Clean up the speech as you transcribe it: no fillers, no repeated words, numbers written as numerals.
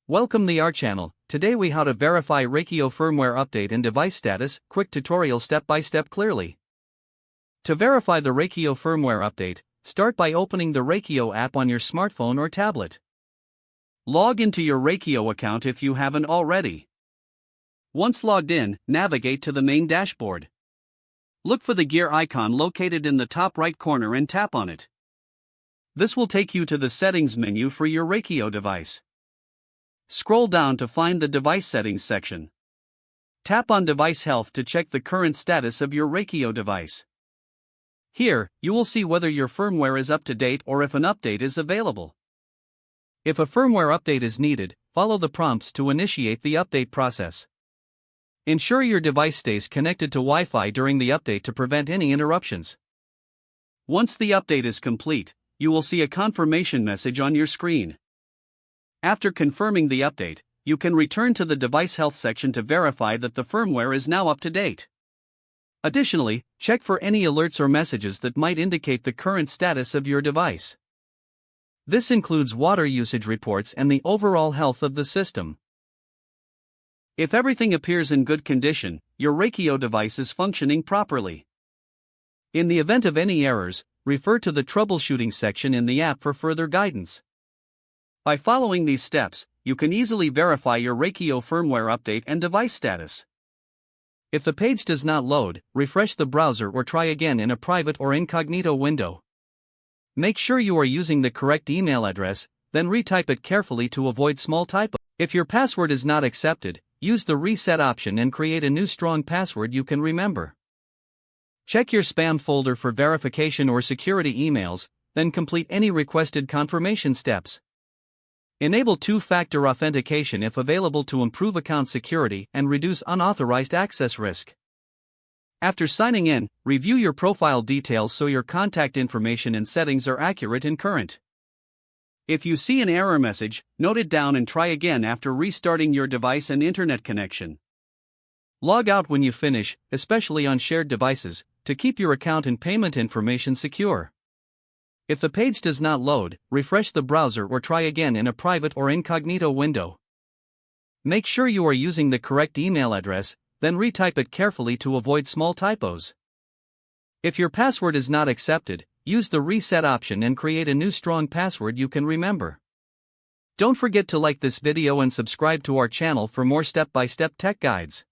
Welcome to our channel. Today we how to verify Rachio firmware update and device status, quick tutorial step by step clearly. To verify the Rachio firmware update, start by opening the Rachio app on your smartphone or tablet. Log into your Rachio account if you haven't already. Once logged in, navigate to the main dashboard. Look for the gear icon located in the top right corner and tap on it. This will take you to the settings menu for your Rachio device. Scroll down to find the device settings section. Tap on device health to check the current status of your Rachio device. Here, you will see whether your firmware is up to date or if an update is available. If a firmware update is needed, follow the prompts to initiate the update process. Ensure your device stays connected to Wi-Fi during the update to prevent any interruptions. Once the update is complete, you will see a confirmation message on your screen. After confirming the update, you can return to the device health section to verify that the firmware is now up to date. Additionally, check for any alerts or messages that might indicate the current status of your device. This includes water usage reports and the overall health of the system. If everything appears in good condition, your Rachio device is functioning properly. In the event of any errors, refer to the troubleshooting section in the app for further guidance. By following these steps, you can easily verify your Rachio firmware update and device status. If the page does not load, refresh the browser or try again in a private or incognito window. Make sure you are using the correct email address, then retype it carefully to avoid small typos. If your password is not accepted, use the reset option and create a new strong password you can remember. Check your spam folder for verification or security emails, then complete any requested confirmation steps. Enable two-factor authentication if available to improve account security and reduce unauthorized access risk. After signing in, review your profile details so your contact information and settings are accurate and current. If you see an error message, note it down and try again after restarting your device and internet connection. Log out when you finish, especially on shared devices, to keep your account and payment information secure. If the page does not load, refresh the browser or try again in a private or incognito window. Make sure you are using the correct email address, then retype it carefully to avoid small typos. If your password is not accepted, use the reset option and create a new strong password you can remember. Don't forget to like this video and subscribe to our channel for more step-by-step tech guides.